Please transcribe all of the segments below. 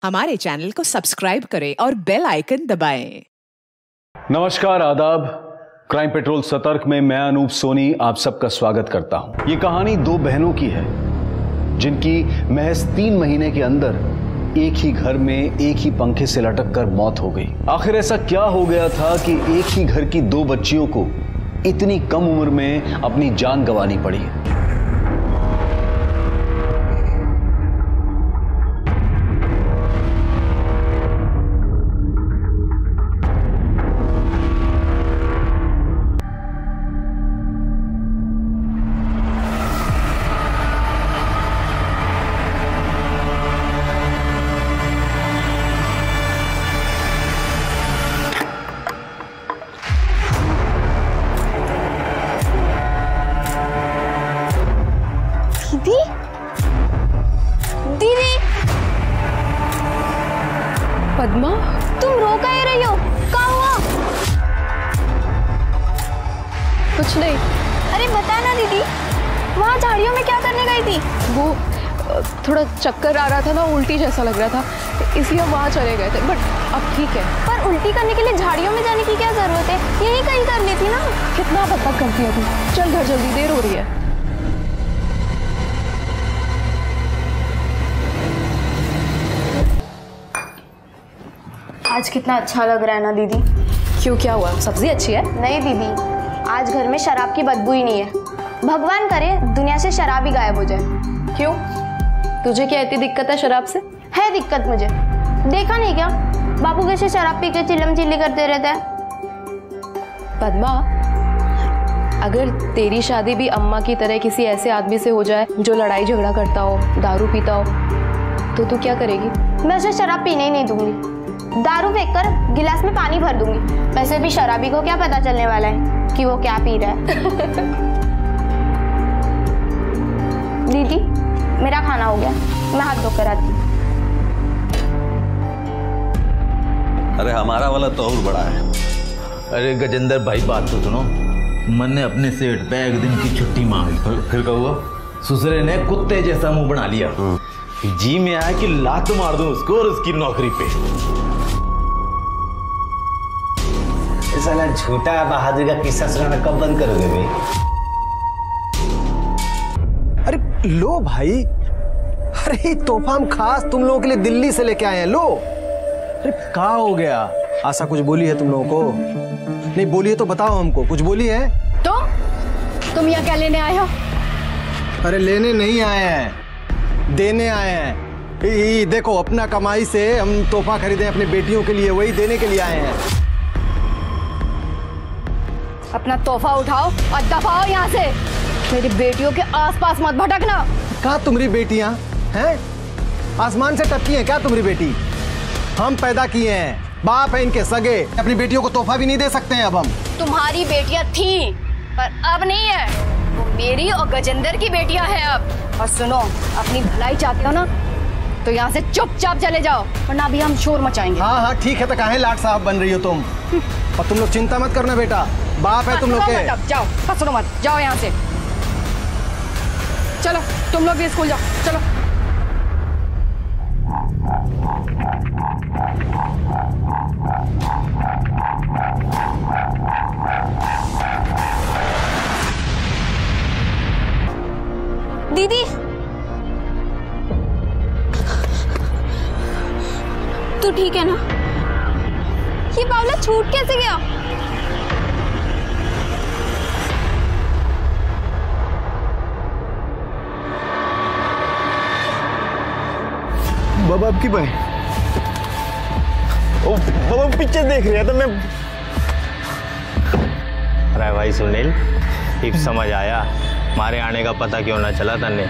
हमारे चैनल को सब्सक्राइब करें और बेल आइकन दबाएं। नमस्कार, आदाब। क्राइम पेट्रोल सतर्क में मैं अनूप सोनी आप सबका स्वागत करता हूं। ये कहानी दो बहनों की है जिनकी महज 3 महीने के अंदर एक ही घर में एक ही पंखे से लटक कर मौत हो गई। आखिर ऐसा क्या हो गया था कि एक ही घर की 2 बच्चियों को इतनी कम उम्र में अपनी जान गंवानी पड़ी। दीदी, पद्मा, तुम रो काहे रही हो? क्या हुआ? कुछ नहीं। अरे बता ना दीदी, वहाँ झाड़ियों में क्या करने गई थी? वो थोड़ा चक्कर आ रहा था ना, उल्टी जैसा लग रहा था, इसलिए हम वहाँ चले गए थे। बट अब ठीक है। पर उल्टी करने के लिए झाड़ियों में जाने की क्या जरूरत है? यही कहीं कर लेती ना। कितना बकबक करती है तू। चल घर जल्दी, देर हो रही है। आज कितना अच्छा लग रहा है ना दीदी। क्यों, क्या हुआ? सब्जी अच्छी है? नहीं दीदी, आज घर में शराब की बदबू ही नहीं है। भगवान करे दुनिया से शराब ही गायब हो जाए। क्यों, तुझे क्या इतनी दिक्कत है शराब से? है दिक्कत मुझे। देखा नहीं क्या, बापू कैसे शराब पी के चिल्लम चिल्ली करते रहते हैं। पद्मा, अगर तेरी शादी भी अम्मा की तरह किसी ऐसे आदमी से हो जाए जो लड़ाई झगड़ा करता हो, दारू पीता हो, तो तू क्या करेगी? मैं उसे शराब पीने ही नहीं दूंगी। दारू फेंककर गिलास में पानी भर दूंगी। वैसे भी शराबी को क्या पता चलने वाला है कि वो क्या पी रहा है। दीदी, मेरा खाना हो गया, मैं हाथ धोकर आती हूँ। अरे हमारा वाला तो और बड़ा है। अरे गजेंद्र भाई, बात तो सुनो। मन ने अपने सेठ पे एक दिन की छुट्टी मांगी। फिर क्या हुआ? ससुरे ने कुत्ते जैसा मुंह बना लिया। जी में आया कि लात मार दूं उसको और उसकी नौकरी पे। साला झूठा बहादुर का किस्सा सुनाना कब बंद करोगे भाई? अरे लो भाई, अरे तोहफा हम खास तुम लोगों के लिए दिल्ली से लेके आए हैं। लो। अरे क्या हो गया? आशा कुछ बोली है तुम लोगों को? नहीं बोली है तो बताओ हमको, कुछ बोली है तो? तुम यहाँ क्या लेने आए हो? अरे लेने नहीं आए हैं, देने आए हैं। ये देखो, अपना कमाई से हम तोहफा खरीदे अपनी बेटियों के लिए, वही देने के लिए आए हैं। अपना तोहफा उठाओ और दफाओ यहाँ से। मेरी बेटियों के आसपास मत भटकना। कहा तुम्हारी बेटियां हैं? आसमान से टपकी हैं क्या तुम्हारी बेटी? हम पैदा किए हैं, बाप है इनके सगे। अपनी बेटियों को तोहफा भी नहीं दे सकते हैं अब हम। तुम्हारी बेटियां थी पर अब नहीं है। वो मेरी और गजेंद्र की बेटियां हैं अब। और सुनो, अपनी भलाई चाहते हो ना तो यहाँ से चुपचाप चले जाओ, वरना अभी हम शोर मचाएंगे। हाँ हाँ ठीक है, तो काहे लाट साहब बन रही हो तुम? और तुम लोग चिंता मत करना बेटा, बाप है तुम लोग के। जाओ, फंसो मत, जाओ यहाँ से। चलो तुम लोग भी स्कूल जाओ, चलो। दीदी, तू ठीक है ना? ये बावला छूट कैसे गया? बाबा आपकी भाई, ओ बाबा पिक्चर देख रहा था मैं। अरे भाई सुनील, ठीक समझ आया। हमारे आने का पता क्यों ना चला तन्ने?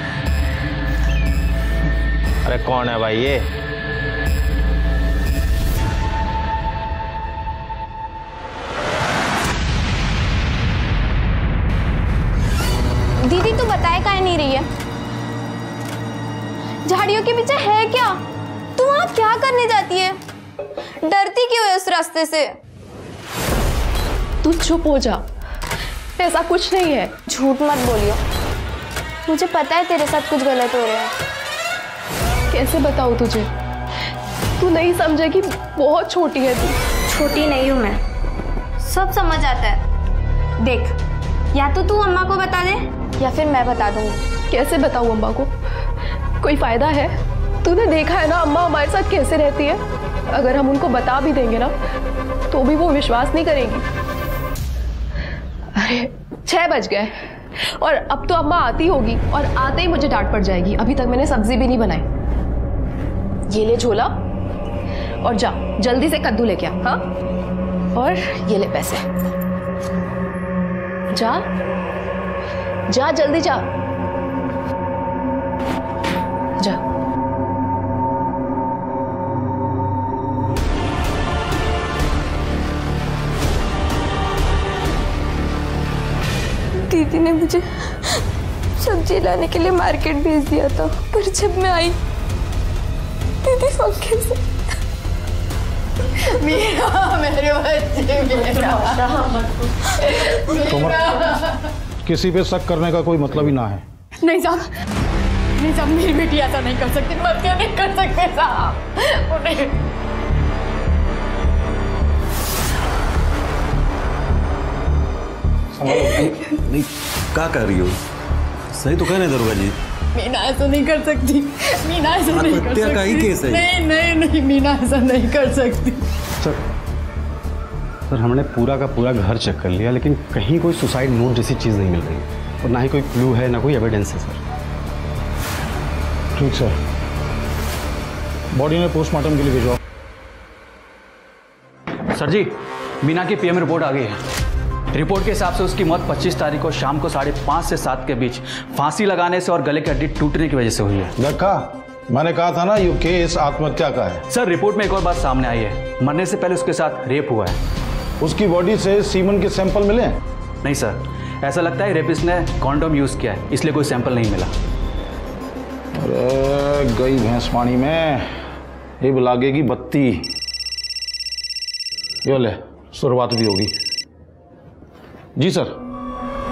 अरे कौन है भाई ये? दीदी, तू बताए काहे नहीं रही है? झाड़ियों के पीछे है क्या? तू वहां क्या करने जाती है? डरती क्यों है उस रास्ते से? तू चुप हो जा, ऐसा कुछ नहीं है। झूठ मत बोलियो, मुझे पता है तेरे साथ कुछ गलत हो रहा है। कैसे बताऊं तुझे? तू नहीं समझेगी, बहुत छोटी है तू। छोटी नहीं हूँ मैं, सब समझ आता है। देख, या तो तू अम्मा को बता दे या फिर मैं बता दूंगी। कैसे बताऊँ अम्मा को? कोई फायदा है? तूने देखा है ना अम्मा हमारे साथ कैसे रहती है। अगर हम उनको बता भी देंगे ना तो भी वो विश्वास नहीं करेंगी। अरे 6 बज गए और अब तो अम्मा आती होगी और आते ही मुझे डांट पड़ जाएगी। अभी तक मैंने सब्जी भी नहीं बनाई। ये ले झोला और जा जल्दी से कद्दू लेके आ। हाँ, और ये ले पैसे। जा जा जल्दी जा जा। दीदी ने मुझे सब्जी लाने के लिए मार्केट भेज दिया था, पर जब मैं आई दीदी पंखे से मेरे बच्चे किसी पे शक करने का कोई मतलब ही ना है। नहीं साहब, मेरी बेटी ऐसा नहीं कर सकती, मत नहीं कर सकते साहब। नहीं, क्या कर रही हो? सही तो कहने दरोगा जी। मीना ऐसा नहीं कर सकती, मीना ऐसा नहीं कर सकती। का ही केस है। नहीं, मीना ऐसा नहीं कर सकती। सर हमने पूरा का पूरा घर चेक कर लिया, लेकिन कहीं कोई सुसाइड नोट जैसी चीज़ नहीं मिल रही और ना ही कोई क्लू है, ना कोई एविडेंस है सर। ठीक सर, बॉडी में पोस्टमार्टम के लिए भिजवाओ। सर जी, मीना की पीएम रिपोर्ट आ गई है। रिपोर्ट के हिसाब से उसकी मौत 25 तारीख को शाम को 5:30 से 7 के बीच फांसी लगाने से और गले की हड्डी टूटने की वजह से हुई है। देखा, मैंने कहा था ना ये केस आत्महत्या का है। सर रिपोर्ट में एक और बात सामने आई है, मरने से पहले उसके साथ रेप हुआ है। उसकी बॉडी से सीमन के सैंपल मिले? नहीं सर, ऐसा लगता है रेपिस्ट ने कॉन्डोम यूज किया है, इसलिए कोई सैंपल नहीं मिला। अरे गई भैंस पानी में, ये लागेगी बत्ती। यो ले, शुरुआत भी होगी। जी सर,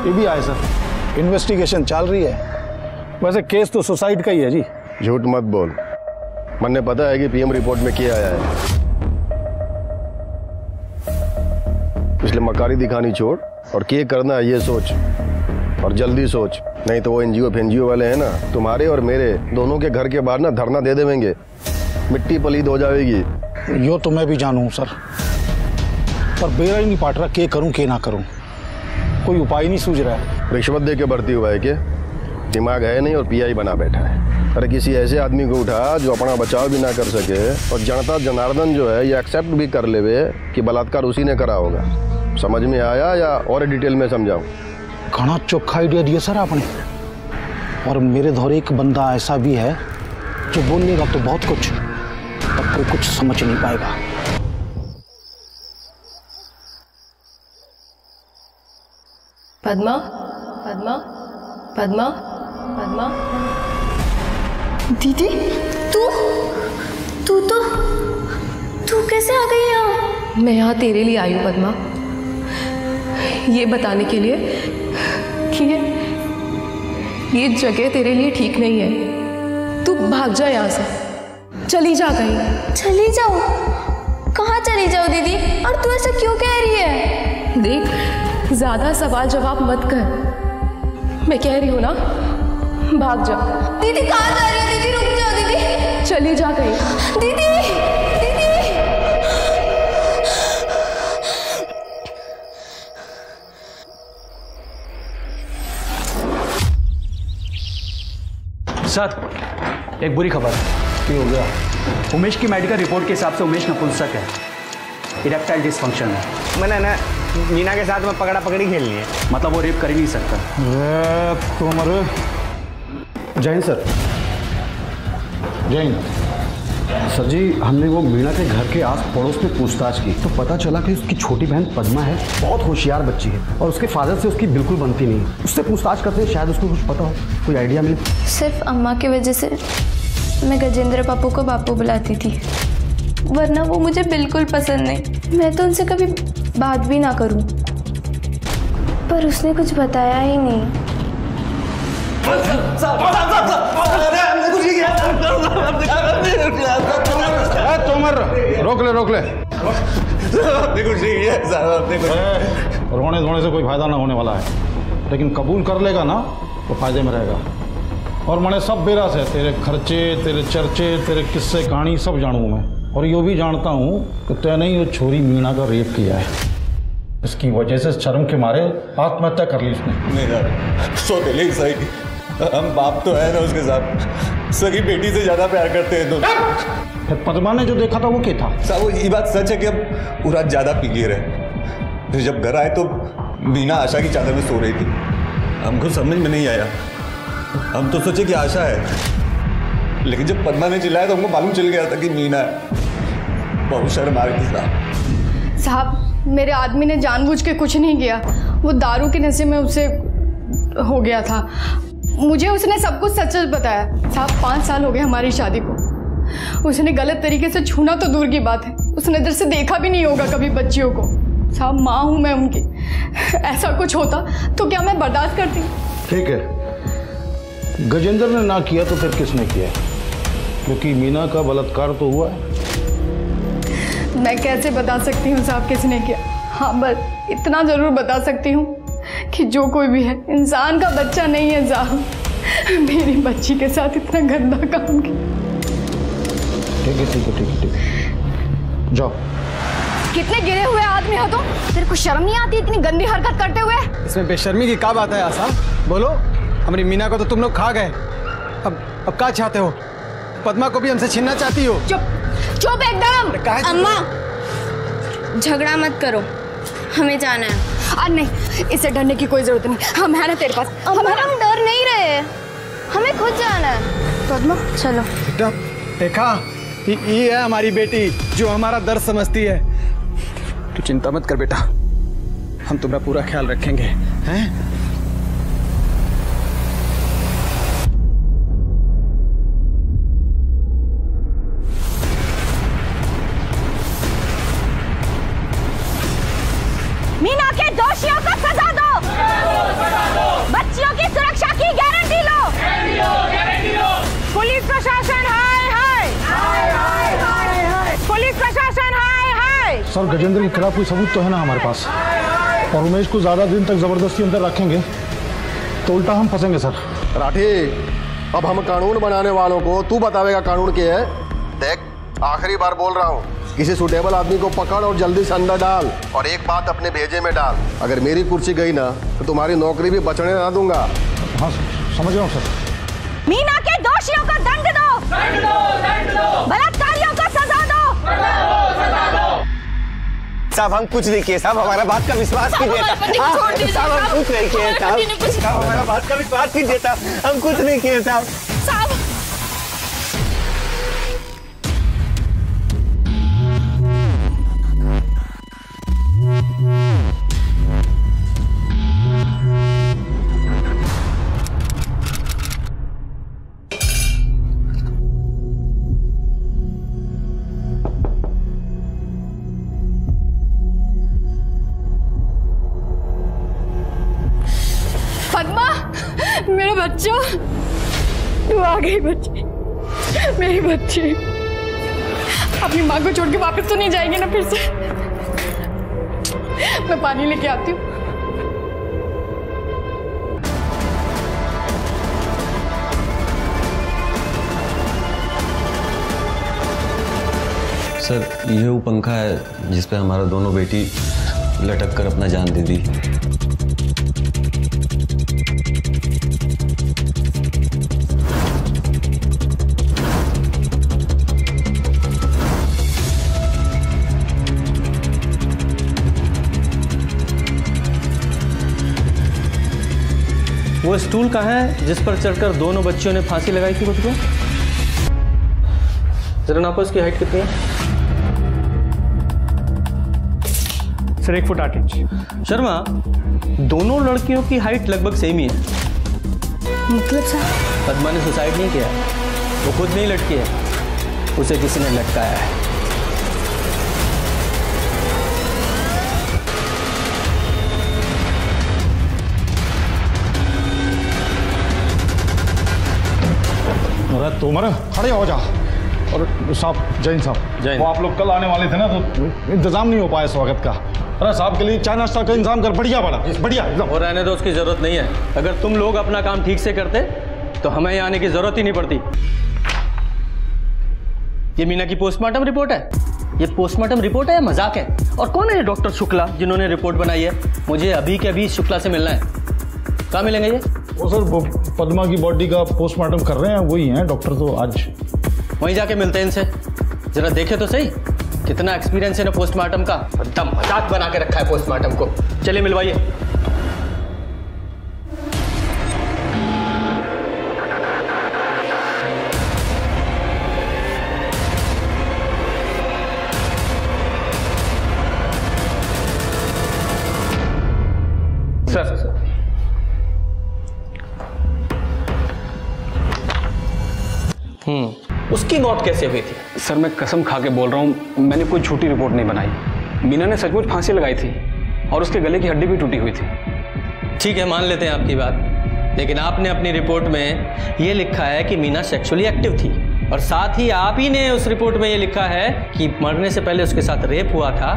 ये भी आए सर। इन्वेस्टिगेशन चल रही है। वैसे केस तो सुसाइड का ही है जी। झूठ मत बोल, मन्ने पता है कि पीएम रिपोर्ट में क्या आया है। इसलिए मकारी दिखानी छोड़ और क्या करना है ये सोच, और जल्दी सोच, नहीं तो वो एनजीओ वाले हैं ना, तुम्हारे और मेरे दोनों के घर के बाहर ना धरना दे देंगे, मिट्टी पलीद हो जाएगी। यो तो मैं भी जानूं सर, पर बेरा ही नहीं पाट रहा, क्या करूं क्या ना करूं, कोई उपाय नहीं सूझ रहा है। रिश्वत दे के भर्ती हुआ है, के दिमाग है नहीं और पीआई बना बैठा है। अरे किसी ऐसे आदमी को उठा जो अपना बचाव भी ना कर सके और जनता जनार्दन जो है ये एक्सेप्ट भी कर लेवे कि बलात्कार उसी ने करा होगा। समझ में आया या और डिटेल में समझाऊं? घना चोखा आइडिया दिया सर आपने, और मेरे दौरे एक बंदा ऐसा भी है जो बोलेगा तो बहुत कुछ, पर कोई कुछ समझ नहीं पाएगा। पद्मा, पद्मा, पद्मा, पद्मा। दीदी, तू कैसे आ गई यहाँ? मैं यहाँ तेरे लिए आई हूँ पद्मा, ये बताने के लिए कि ये जगह तेरे लिए ठीक नहीं है। तू भाग जा यहाँ से, चली जा कहीं। चली जाओ? कहाँ चली जाओ दीदी? और तू ऐसा क्यों कह रही है? देख, ज्यादा सवाल जवाब मत कर, मैं कह रही हूँ ना, भाग जा। दीदी कहाँ जा रही है? दीदी रुक जाओ दीदी, चली जा कहीं। दीदी, दीदी। सर एक बुरी खबर है। क्या हो गया? उमेश की मेडिकल रिपोर्ट के हिसाब से उमेश नपुंसक है, इरेक्टाइल डिसफंक्शन है। मैंने ना मीना के साथ में पकड़ा पकड़ी खेलनी है, मतलब वो रेप कर ही नहीं सकता। तुम्हारे जय हिंद सर। जय हिंद सर जी, हमने वो मीना के घर के आस पड़ोस में पूछताछ की तो पता चला कि उसकी छोटी बहन पद्मा है, बहुत होशियार बच्ची है और उसके फादर से उसकी बिल्कुल बनती नहीं है। उससे पूछताछ करते हैं, शायद उसको कुछ पता हो, कोई आइडिया मिले। सिर्फ अम्मा की वजह से मैं गजेंद्र बापू को बापू बुलाती थी, वरना वो मुझे बिल्कुल पसंद नहीं। मैं तो उनसे कभी बात भी ना करूं, पर उसने कुछ बताया ही नहीं। रोक ले रोक ले। देखो ठीक है साहब, देखो रोने धोने से कोई फायदा ना होने वाला है, लेकिन कबूल कर लेगा ना तो फायदे में रहेगा। और मैंने सब बेरा से तेरे खर्चे, तेरे चर्चे, तेरे किस्से कहानी सब जानूँ मैं। और ये भी जानता हूँ कि तैने ये छोरी मीना का रेप किया है। इसकी वजह से शर्म के मारे आत्महत्या कर ली उसने। नहीं यार, सौतेले सही, हम बाप तो है ना उसके साथ, सगी बेटी से ज्यादा प्यार करते हैं तो। फिर पद्मा ने जो देखा था वो क्या था? साहब ये बात सच है कि अब पूरा ज्यादा पी लिए रहे। फिर जब घर आए तो मीना आशा की चादर में सो रही थी। हमको समझ में नहीं आया, हम तो सोचे कि आशा है, लेकिन जब पद्मा ने चिल्लाया तो हमको मालूम चल गया था कि मीना है। बहुत शर्म आ रही थी साहब। मेरे आदमी ने जानबूझ के कुछ नहीं किया, वो दारू के नशे में उससे हो गया था। मुझे उसने सब कुछ सच सच बताया साहब। 5 साल हो गए हमारी शादी को। उसने गलत तरीके से छूना तो दूर की बात है, उसने इधर से देखा भी नहीं होगा कभी बच्चियों को। साहब माँ हूँ मैं उनकी, ऐसा कुछ होता तो क्या मैं बर्दाश्त करती? ठीक है, गजेंद्र ने ना किया तो फिर किसने किया? क्योंकि मीना का बलात्कार तो हुआ है। मैं कैसे बता सकती हूँ साहब किसने किया? हाँ बस इतना जरूर बता सकती हूँ कि जो कोई भी है इंसान का बच्चा नहीं है साहब। मेरी बच्ची के साथ इतना गंदा काम किया। ठीक है ठीक है ठीक है ठीक है, जाओ। कितने गिरे हुए आदमी हो तुम, तेरे को शर्म नहीं आती इतनी गंदी हरकत करते हुए? इसमें बेशर्मी की क्या बात है आशा? बोलो, हमारी मीना को तो तुम लोग खा गए, अब क्या चाहते हो? पद्मा को भी हमसे छीनना चाहती हो? चुप चुप एकदम। अम्मा झगड़ा मत करो, हमें जाना है। नहीं, इससे डरने की कोई जरूरत नहीं, हम है ना तेरे पास। हम डर नहीं रहे, हमें खुद जाना है। पद्मा चलो। बेटा देखा, ये है हमारी बेटी जो हमारा दर्द समझती है। तू चिंता मत कर बेटा, हम तुम्हारा पूरा ख्याल रखेंगे हैं? मीना के दोषियों को सजा दो, बच्चियों की सुरक्षा की गारंटी लो। पुलिस प्रशासन हाय हाय, पुलिस प्रशासन हाय हाय। सर गजेंद्र के खिलाफ कोई सबूत तो है ना हमारे पास, और उमेश को ज्यादा दिन तक जबरदस्ती अंदर रखेंगे तो उल्टा हम फंसेंगे सर। राठी, अब हम कानून बनाने वालों को तू बतावेगा कानून क्या है। देख आखिरी बार बोल रहा हूँ, किसी सुटेबल आदमी को पकड़ और जल्दी से अंदर डाल, और एक बात अपने भेजे में डाल, अगर मेरी कुर्सी गई ना तो तुम्हारी नौकरी भी बचने ना दूंगा। हाँ समझ रहा हूँ सर। मीना के दोषियों को दंड दो, बलात्कारियों को सजा दो। साहब हम कुछ नहीं किए साहब, हमारा बात का विश्वास कीजिए साहब, हम कुछ नहीं किए साहब, हमारा बात का विश्वास कीजिए साहब, हम कुछ नहीं किए साहब। मेरा बच्चा, तू आ गई बच्ची, मेरी बच्ची। अपनी माँ को छोड़ के वापस तो नहीं जाएगी ना फिर से? मैं पानी लेके आती हूँ। सर ये वो पंखा है जिस पे हमारा दोनों बेटी लटक कर अपना जान दे दी। वो स्टूल कहाँ है जिस पर चढ़कर दोनों बच्चियों ने फांसी लगाई थी खुद को? जरा नापो, इसकी हाइट कितनी है? Sir 1 foot 8 inch. शर्मा, दोनों लड़कियों की हाइट लगभग सेम ही है। मतलब सर? पद्मा ने सुसाइड नहीं किया, वो खुद नहीं लटकी है, उसे किसी ने लटकाया है। तुम खड़े हो जा, और साहब जैन साहब, वो आप लोग कल आने वाले थे ना, तो इंतजाम नहीं हो पाया स्वागत का। अरे साहब के लिए चाय नाश्ता का इंतजाम कर, बढ़िया बड़ा बढ़िया एकदम। और रहने दो, उसकी जरूरत नहीं है। अगर तुम लोग अपना काम ठीक से करते तो हमें यहाँ आने की जरूरत ही नहीं पड़ती। ये मीना की पोस्टमार्टम रिपोर्ट है? ये पोस्टमार्टम रिपोर्ट है या मजाक है? और कौन है ये डॉक्टर शुक्ला जिन्होंने रिपोर्ट बनाई है? मुझे अभी के अभी शुक्ला से मिलना है। कहाँ मिलेंगे ये? वो सर पद्मा की बॉडी का पोस्टमार्टम कर रहे हैं, वही हैं डॉक्टर। तो आज वहीं जाके मिलते हैं इनसे, जरा देखे तो सही कितना एक्सपीरियंस है ना पोस्टमार्टम का। एकदम मजाक बना के रखा है पोस्टमार्टम को। चलिए मिलवाइए। सर उसकी मौत कैसे हुई थी? सर मैं कसम खा के बोल रहा हूँ, मैंने कोई झूठी रिपोर्ट नहीं बनाई। मीना ने सचमुच फांसी लगाई थी और उसके गले की हड्डी भी टूटी हुई थी। ठीक है, मान लेते हैं आपकी बात, लेकिन आपने अपनी रिपोर्ट में ये लिखा है कि मीना सेक्सुअली एक्टिव थी, और साथ ही आप ही ने उस रिपोर्ट में ये लिखा है कि मरने से पहले उसके साथ रेप हुआ था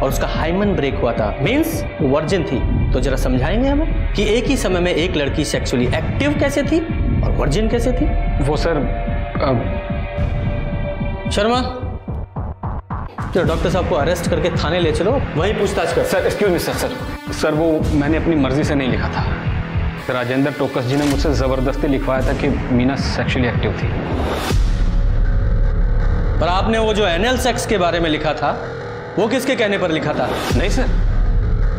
और उसका हाइमन ब्रेक हुआ था, मीन्स वो वर्जिन थी। तो जरा समझाएंगे हमें कि एक ही समय में एक लड़की सेक्सुअली एक्टिव कैसे थी और वर्जिन कैसे थी? वो सर शर्मा, चलो डॉक्टर साहब को अरेस्ट करके थाने ले चलो, वहीं पूछताछ कर। सर एक्सक्यूज मी सर वो मैंने अपनी मर्जी से नहीं लिखा था। राजेंद्र टोकस जी ने मुझसे जबरदस्ती लिखवाया था कि मीना सेक्सुअली एक्टिव थी। पर आपने वो जो एनल सेक्स के बारे में लिखा था, वो किसके कहने पर लिखा था? नहीं सर,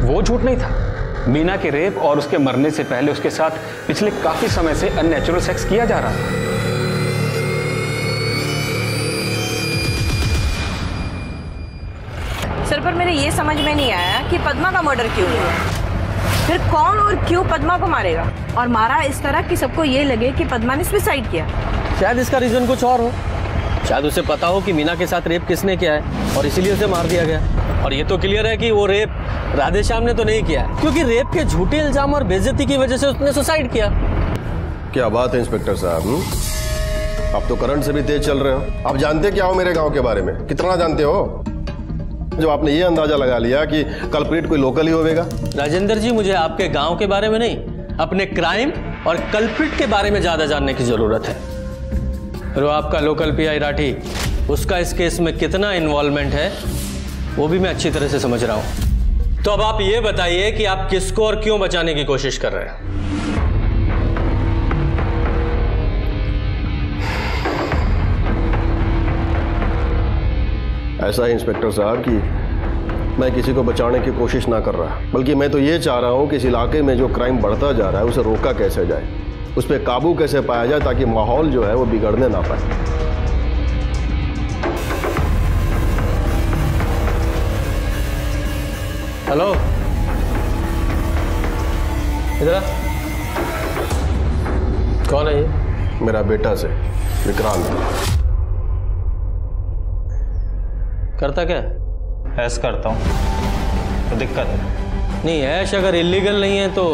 वो झूठ नहीं था। मीना के रेप और उसके मरने से पहले उसके साथ पिछले काफी समय से अननेचुरल सेक्स किया जा रहा था। सर पर मेरे ये समझ में नहीं आया कि पद्मा का मर्डर क्यों हुआ। फिर कौन और क्यों पद्मा को मारेगा, और मारा इस तरह कि सबको ये लगे कि पद्मा ने सुसाइड किया। शायद इसका रीजन कुछ और हो। शायद उसे पता हो कि मीना के साथ रेप किसने किया है और इसीलिए उसे मार दिया गया। और ये तो क्लियर है कि वो रेप राधेश्याम ने तो नहीं किया, क्योंकि रेप के झूठे इल्जाम और बेइज्जती की वजह से उसने सुसाइड किया। क्या बात है इंस्पेक्टर साहब, आप तो करंट से भी तेज चल रहे हो। आप जानते क्या हो मेरे गांव के बारे में? कितना जानते हो जो आपने ये अंदाजा लगा लिया कि कल्प्रिट कोई लोकल ही होगा? राजेंद्र जी, मुझे आपके गांव के बारे में नहीं, अपने क्राइम और कल्प्रिट के बारे में ज्यादा जानने की जरूरत है। फिर वो आपका लोकल पीआई राठी, उसका इस केस में कितना इन्वॉल्वमेंट है वो भी मैं अच्छी तरह से समझ रहा हूं। तो अब आप ये बताइए कि आप किसको और क्यों बचाने की कोशिश कर रहे हैं? ऐसा है इंस्पेक्टर साहब कि मैं किसी को बचाने की कोशिश ना कर रहा, बल्कि मैं तो ये चाह रहा हूं कि इस इलाके में जो क्राइम बढ़ता जा रहा है उसे रोका कैसे जाए, उस पर काबू कैसे पाया जाए, ताकि माहौल जो है वो बिगड़ने ना पाए। हेलो, इधर कौन है ये? मेरा बेटा से विक्रांत। करता क्या? ऐश करता हूँ। तो दिक्कत है? नहीं, ऐश अगर इलीगल नहीं है तो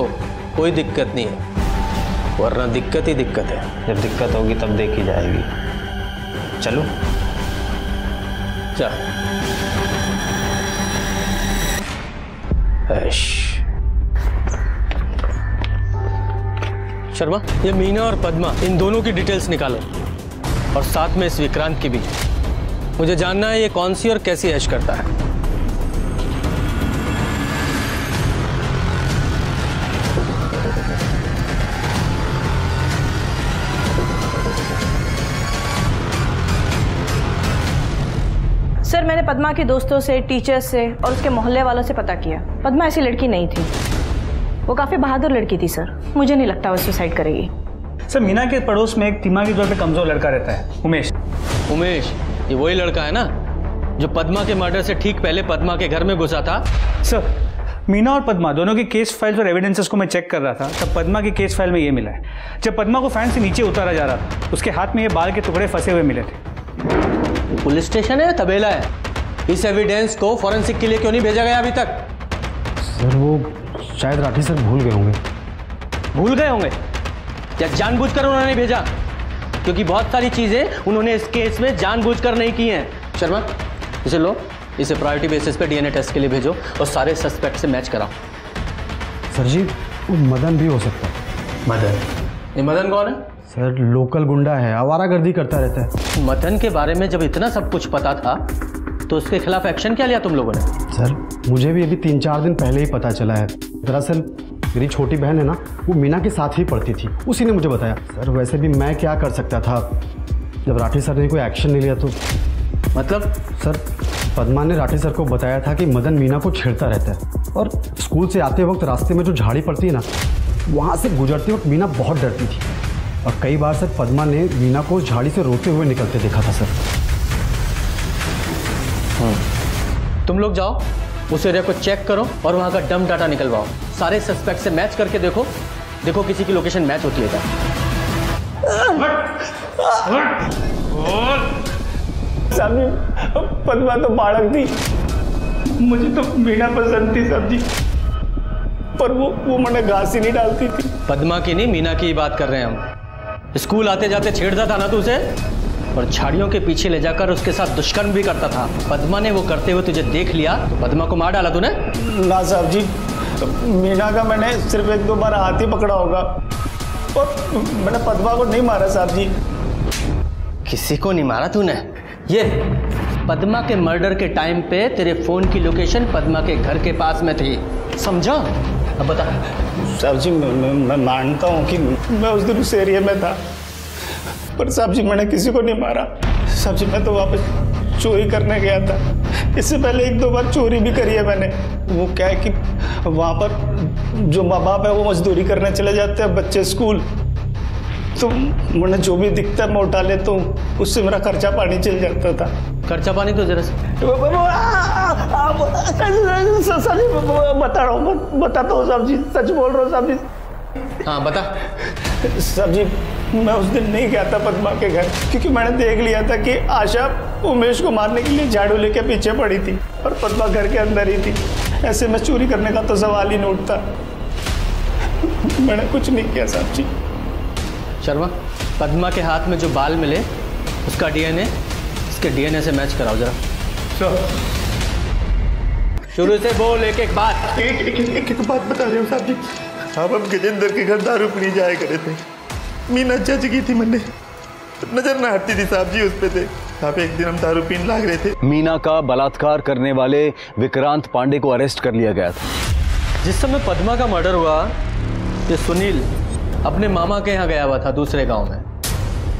कोई दिक्कत नहीं है, वरना दिक्कत ही दिक्कत है। जब दिक्कत होगी तब देखी जाएगी। चलो चल। ऐश शर्मा, ये मीना और पद्मा, इन दोनों की डिटेल्स निकालो, और साथ में इस विक्रांत की भी। मुझे जानना है ये कौन सी और कैसी ऐश करता है। सर मैंने पद्मा के दोस्तों से, टीचर्स से और उसके मोहल्ले वालों से पता किया, पद्मा ऐसी लड़की नहीं थी। वो काफी बहादुर लड़की थी सर, मुझे नहीं लगता वो सुसाइड करेगी। सर मीना के पड़ोस में एक दिमागी तौर पे कमजोर लड़का रहता है, उमेश। उमेश, ये वही लड़का है ना जो पद्मा के मर्डर से ठीक पहले पद्मा के घर में घुसा था? सर मीना और पद्मा दोनों की केस फाइल्स और एविडेंसेस को मैं चेक कर रहा था, तब पद्मा की केस फाइल में ये मिला है। जब पद्मा को फैन से नीचे उतारा जा रहा था, उसके हाथ में ये बाल के टुकड़े फंसे हुए मिले थे। पुलिस स्टेशन है या तबेला है? इस एविडेंस को फॉरेंसिक के लिए क्यों नहीं भेजा गया अभी तक? सर वो शायद राठी सर भूल गए होंगे। भूल गए होंगे या जानबूझकर उन्होंने भेजा? क्योंकि बहुत सारी चीजें उन्होंने इस केस में जानबूझकर नहीं की हैं। शर्मा, इसे लो, इसे प्रायोरिटी बेसिस पे डीएनए टेस्ट के लिए भेजो और सारे सस्पेक्ट से मैच कराओ। सर जी, वो मदन भी हो सकता है। मदन? ये मदन कौन है? सर लोकल गुंडा है, आवारागर्दी करता रहता है। मदन के बारे में जब इतना सब कुछ पता था तो उसके खिलाफ एक्शन क्या लिया तुम लोगों ने? सर मुझे भी अभी 3-4 दिन पहले ही पता चला है। दरअसल मेरी छोटी बहन है ना, वो मीना के साथ ही पढ़ती थी, उसी ने मुझे बताया। सर वैसे भी मैं क्या कर सकता था जब राठी सर ने कोई एक्शन नहीं लिया तो। मतलब? सर पद्मा ने राठी सर को बताया था कि मदन मीना को छेड़ता रहता है, और स्कूल से आते वक्त रास्ते में जो झाड़ी पड़ती है ना, वहाँ से गुजरते वक्त मीना बहुत डरती थी, और कई बार सर पद्मा ने मीना को उस झाड़ी से रोते हुए निकलते देखा था सर। तुम लोग जाओ, उस एरिया को चेक करो और वहाँ का डम डाटा निकलवाओ। सारे सस्पेक्ट से मैच करके देखो किसी की लोकेशन मैच होती है क्या। पद्मा तो बालक थी, मुझे तो मीना पसंद थी साहब जी, पर वो मैंने घास ही नहीं डालती थी। पद्मा की नहीं, मीना की बात कर रहे हैं हम। स्कूल आते जाते छेड़ता था ना तू उसे, और झाड़ियों के पीछे ले जाकर उसके साथ दुष्कर्म भी करता था। पद्मा ने वो करते हुए तुझे देख लिया तो पद्मा को मार डाला तूने? ना साहब जी, मीना का मैंने सिर्फ 1-2 बार हाथ ही पकड़ा होगा, और मैंने पद्मा को नहीं मारा साहब जी। किसी को नहीं मारा तूने? ये पद्मा के मर्डर के टाइम पे तेरे फोन की लोकेशन पद्मा के घर के पास में थी, समझा? अब बता। साहब जी मैं मानता हूँ कि मैं उस दिन उस एरिया में था, पर साहब जी मैंने किसी को नहीं मारा। साहब जी मैं तो वापस चोरी करने गया था, इससे पहले 1-2 बार चोरी भी करी है मैंने। वो क्या है कि वहाँ पर जो माँ बाप है वो मजदूरी करने चले जाते हैं, बच्चे स्कूल, तो मैंने जो भी दिखता है मैं उठा लेता हूँ, उससे मेरा खर्चा पानी चल जाता था। खर्चा पानी तो जरा बता रहा हूँ, बताता हूँ साहब जी, सच बोल रहा हूँ साहब जी। हाँ बता। साहब जी मैं उस दिन नहीं गया था पद्मा के घर, क्योंकि मैंने देख लिया था कि आशा उमेश को मारने के लिए झाड़ू लेके पीछे पड़ी थी और पद्मा घर के अंदर ही थी। ऐसे में चोरी करने का तो सवाल ही नहीं उठता। मैंने कुछ नहीं किया साहब जी। शर्मा, पद्मा के हाथ में जो बाल मिले उसका डीएनए इसके डीएनए से मैच कराओ जरा। शुरू से बोल, एक बात। एक बात बता रहे हो साहब जी। साहब हम गजेंद्र के घर दारू पीने जाए करे थे, मीना जज की थी, मैंने नजर ना हटती थी साहब जी उस पे थे। साहब एक दिन हम दारू पीने लाग रहे थे, मीना का बलात्कार करने वाले विक्रांत पांडे को अरेस्ट कर लिया गया था। जिस समय पद्मा का मर्डर हुआ, ये सुनील अपने मामा के यहाँ गया हुआ था दूसरे गांव में,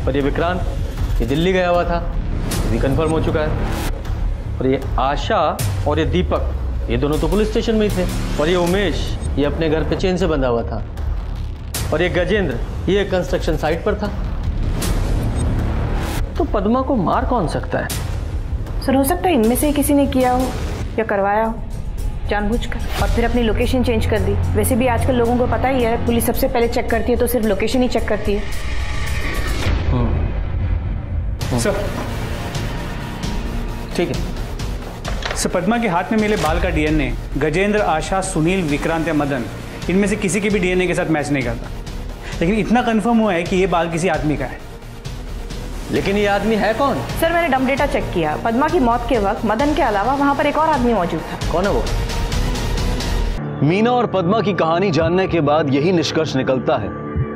और ये विक्रांत ये दिल्ली गया हुआ था, ये कंफर्म हो चुका है। और ये आशा और ये दीपक ये दोनों तो पुलिस स्टेशन में ही थे, और ये उमेश ये अपने घर पे चेन से बंधा हुआ था, और ये गजेंद्र ये कंस्ट्रक्शन साइट पर था। तो पद्मा को मार कौन सकता है? सर हो सकता है इनमें से ही किसी ने किया हो या करवाया हो जानबूझकर, और फिर अपनी लोकेशन चेंज कर दी। वैसे भी आजकल लोगों को पता ही है, पुलिस सबसे पहले चेक करती है तो सिर्फ लोकेशन ही चेक करती है। सर ठीक है। सर पद्मा के हाथ में मिले बाल का डीएनए गजेंद्र, आशा, सुनील, विक्रांत या मदन इनमें से किसी के भी डीएनए के साथ मैच नहीं करता, लेकिन इतना कंफर्म हुआ है कि ये बाल किसी आदमी का है। लेकिन ये आदमी है कौन? सर मैंने डम डेटा चेक किया, पद्मा की मौत के वक्त मदन के अलावा वहां पर एक और आदमी मौजूद था। कौन है वो? मीना और पद्मा की कहानी जानने के बाद यही निष्कर्ष निकलता है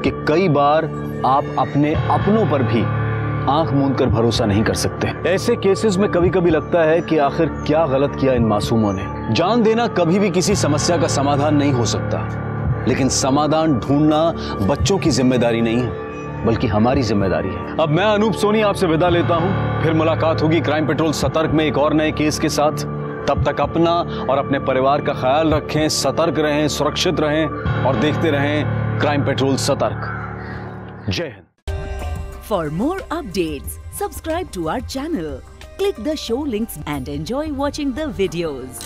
कि कई बार आप अपने अपनों पर भी आंख मूंद कर भरोसा नहीं कर सकते। ऐसे केसेस में कभी कभी लगता है कि आखिर क्या गलत किया इन मासूमों ने। जान देना कभी भी किसी समस्या का समाधान नहीं हो सकता, लेकिन समाधान ढूंढना बच्चों की जिम्मेदारी नहीं है, बल्कि हमारी जिम्मेदारी है। अब मैं अनूप सोनी आपसे विदा लेता हूं, फिर मुलाकात होगी क्राइम पेट्रोल सतर्क में एक और नए केस के साथ। तब तक अपना और अपने परिवार का ख्याल रखें, सतर्क रहें, सुरक्षित रहें और देखते रहें क्राइम पेट्रोल सतर्क। जय Hind. For more updates, subscribe to our channel, click the show links and enjoy watching the videos.